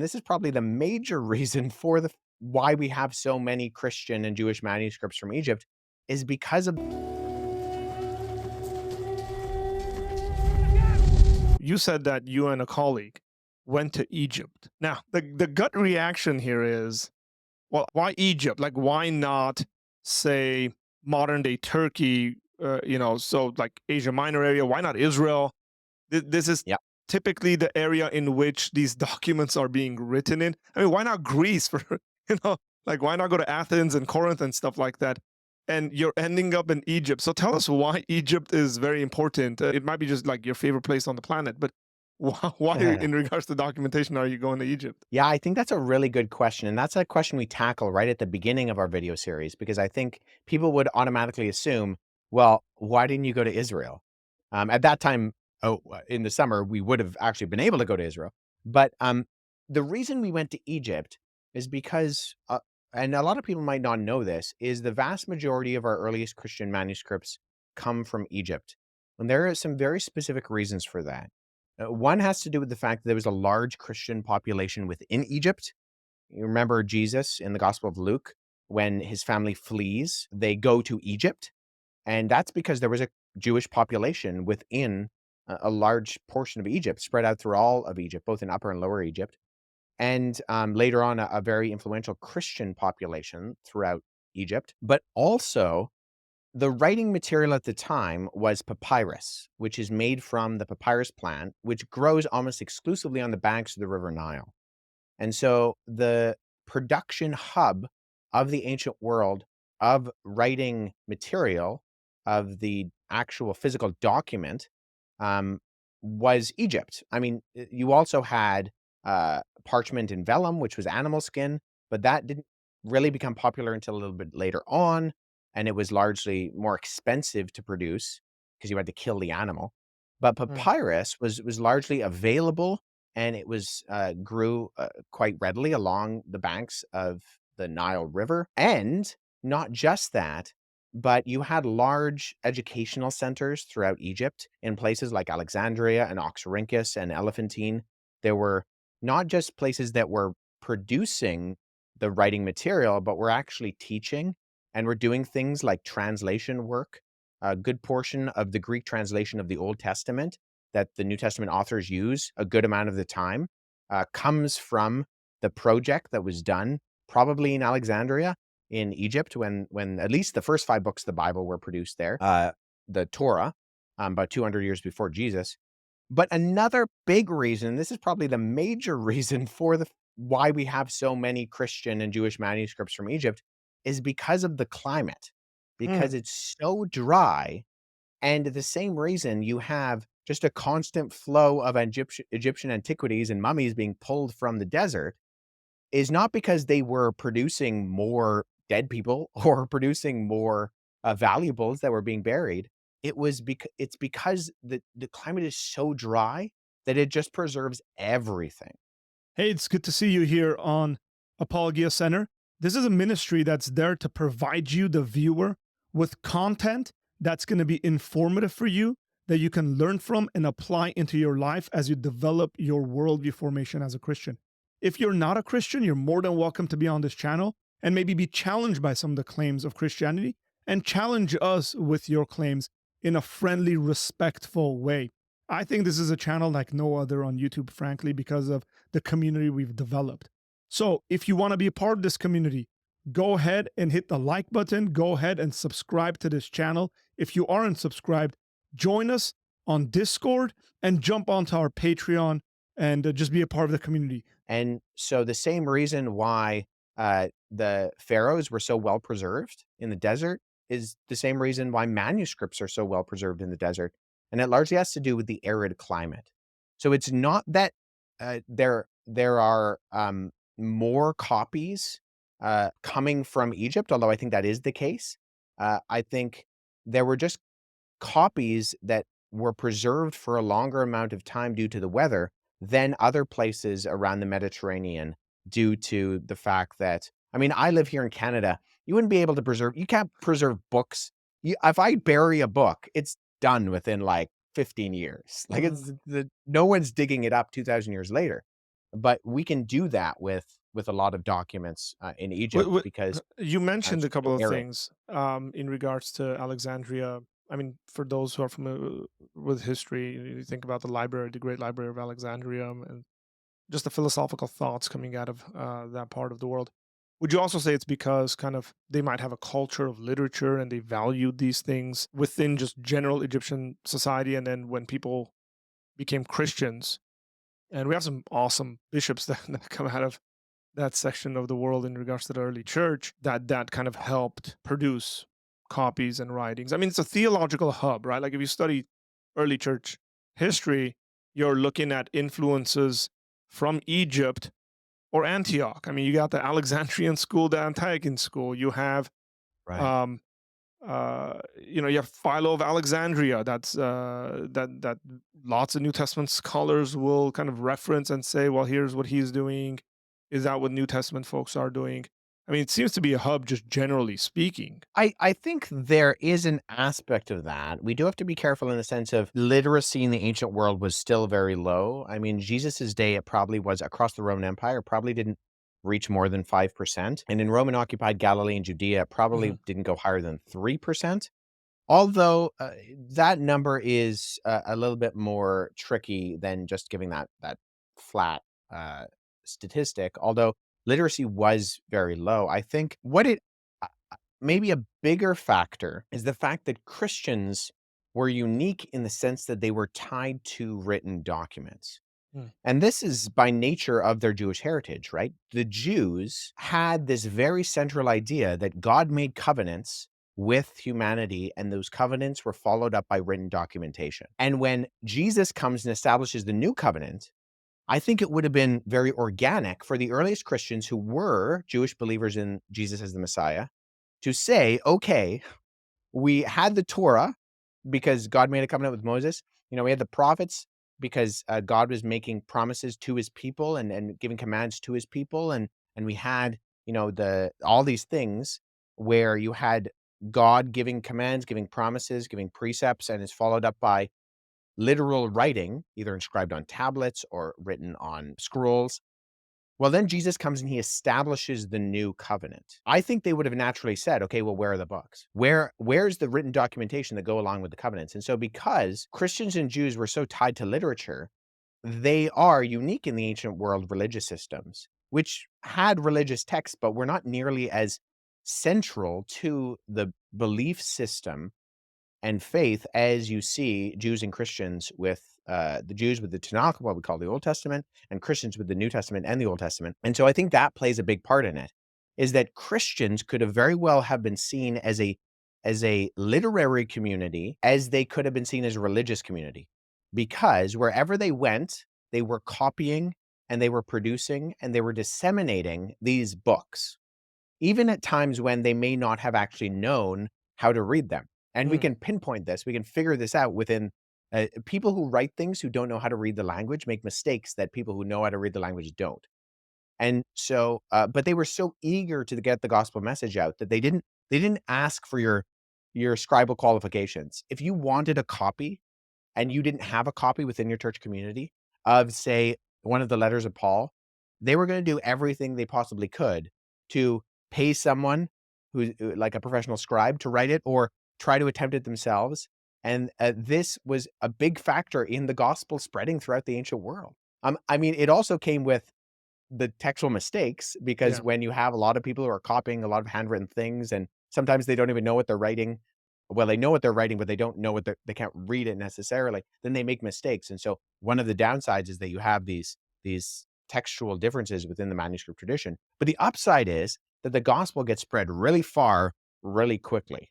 This is probably the major reason for the why we have so many Christian and Jewish manuscripts from Egypt is because of You said that you and a colleague went to Egypt. Now, the gut reaction here is, well, why Egypt? Like, why not, say, modern day Turkey? So like Asia Minor area. Why not Israel? This is yeah. typically the area in which these documents are being written in. I mean, why not Greece? For you know, like why not go to Athens and Corinth and stuff like that? And you're ending up in Egypt. So tell us why Egypt is very important. It might be just like your favorite place on the planet, but why in regards to documentation, are you going to Egypt? Yeah, I think that's a really good question. And that's a question we tackle right at the beginning of our video series, because I think people would automatically assume, well, why didn't you go to Israel? At that time, in the summer, we would have actually been able to go to Israel. But the reason we went to Egypt is because, and a lot of people might not know this, is the vast majority of our earliest Christian manuscripts come from Egypt. And there are some very specific reasons for that. One has to do with the fact that there was a large Christian population within Egypt. You remember Jesus in the Gospel of Luke, when his family flees, they go to Egypt. And that's because there was a Jewish population within a large portion of Egypt, spread out through all of Egypt, both in Upper and Lower Egypt. And later on, a very influential Christian population throughout Egypt. But also, the writing material at the time was papyrus, which is made from the papyrus plant, which grows almost exclusively on the banks of the River Nile. And so the production hub of the ancient world of writing material, of the actual physical document, um, was Egypt. I mean, you also had parchment and vellum, which was animal skin, but that didn't really become popular until a little bit later on. And it was largely more expensive to produce because you had to kill the animal. But Mm. papyrus was largely available, and it was grew quite readily along the banks of the Nile River. And not just that, but you had large educational centers throughout Egypt in places like Alexandria and Oxyrhynchus and Elephantine. There were not just places that were producing the writing material, but were actually teaching and were doing things like translation work. A good portion of the Greek translation of the Old Testament that the New Testament authors use a good amount of the time comes from the project that was done probably in Alexandria in Egypt when at least the first 5 books of the Bible were produced there, the Torah, about 200 years before Jesus. But another big reason, this is probably the major reason for the why we have so many Christian and Jewish manuscripts from Egypt, is because of the climate, because Mm. it's so dry. And the same reason you have just a constant flow of Egyptian antiquities and mummies being pulled from the desert is not because they were producing more dead people or producing more valuables that were being buried. It's because the climate is so dry that it just preserves everything. Hey, it's good to see you here on Apologia Center. This is a ministry that's there to provide you, the viewer, with content that's going to be informative for you, that you can learn from and apply into your life as you develop your worldview formation as a Christian. If you're not a Christian, you're more than welcome to be on this channel and maybe be challenged by some of the claims of Christianity and challenge us with your claims in a friendly, respectful way. I think this is a channel like no other on YouTube, frankly, because of the community we've developed. So if you want to be a part of this community, go ahead and hit the like button. Go ahead and subscribe to this channel. If you aren't subscribed, join us on Discord and jump onto our Patreon and just be a part of the community. And so the same reason why the pharaohs were so well preserved in the desert is the same reason why manuscripts are so well preserved in the desert. And it largely has to do with the arid climate. So it's not that there are more copies coming from Egypt, although I think that is the case. I think there were just copies that were preserved for a longer amount of time due to the weather than other places around the Mediterranean, due to the fact that, I mean, I live here in Canada. You wouldn't be able to preserve, you can't preserve books. If I bury a book, it's done within like 15 years. Like Mm. no one's digging it up 2,000 years later. But we can do that with a lot of documents in Egypt because You mentioned it's a so couple of arid. things in regards to Alexandria. I mean, for those who are familiar with history, you think about the library, the Great Library of Alexandria, and just the philosophical thoughts coming out of that part of the world. Would you also say it's because kind of they might have a culture of literature and they valued these things within just general Egyptian society? And then when people became Christians, and we have some awesome bishops that come out of that section of the world in regards to the early church, that kind of helped produce copies and writings. I mean, it's a theological hub, right? Like if you study early church history, you're looking at influences from Egypt or Antioch. I mean, you got the Alexandrian school, the Antiochian school. You have Right. um you have Philo of Alexandria. That lots of New Testament scholars will kind of reference and say, well, here's what he's doing. Is that what New Testament folks are doing? I mean, it seems to be a hub just generally speaking. I think there is an aspect of that. We do have to be careful in the sense of literacy in the ancient world was still very low. I mean, Jesus's day, it probably was across the Roman Empire, probably didn't reach more than 5%. And in Roman occupied Galilee and Judea, it Mhm. probably didn't go higher than 3%. Although that number is a little bit more tricky than just giving that flat uh, statistic. Although literacy was very low, I think what it maybe a bigger factor is the fact that Christians were unique in the sense that they were tied to written documents. Mm, And this is by nature of their Jewish heritage, right? The Jews had this very central idea that God made covenants with humanity, and those covenants were followed up by written documentation. And when Jesus comes and establishes the new covenant, I think it would have been very organic for the earliest Christians who were Jewish believers in Jesus as the Messiah to say, okay, we had the Torah because God made a covenant with Moses. We had the prophets because God was making promises to his people and giving commands to his people. And we had, the all these things where you had God giving commands, giving promises, giving precepts, and is followed up by literal writing, either inscribed on tablets or written on scrolls. Well, then Jesus comes and he establishes the new covenant. I think they would have naturally said, okay, well, where are the books? Where's the written documentation that go along with the covenants? And so because Christians and Jews were so tied to literature, they are unique in the ancient world religious systems, which had religious texts, but were not nearly as central to the belief system and faith as you see Jews and Christians with the Jews with the Tanakh, what we call the Old Testament, and Christians with the New Testament and the Old Testament. And so I think that plays a big part in it, is that Christians could have very well have been seen as a literary community as they could have been seen as a religious community. Because wherever they went, they were copying and they were producing and they were disseminating these books even at times when they may not have actually known how to read them. And we mm, can pinpoint this, we can figure this out within people who write things who don't know how to read the language make mistakes that people who know how to read the language don't. And so, but they were so eager to get the gospel message out that they didn't ask for your scribal qualifications. If you wanted a copy and you didn't have a copy within your church community of, say, one of the letters of Paul, they were going to do everything they possibly could to pay someone who's like a professional scribe to write it or try to attempt it themselves. And this was a big factor in the gospel spreading throughout the ancient world. I mean, it also came with the textual mistakes because yeah. when you have a lot of people who are copying a lot of handwritten things and sometimes they don't even know what they're writing. Well, they know what they're writing, but they don't know what they can't read it necessarily. Then they make mistakes. And so one of the downsides is that you have these textual differences within the manuscript tradition. But the upside is that the gospel gets spread really far, really quickly.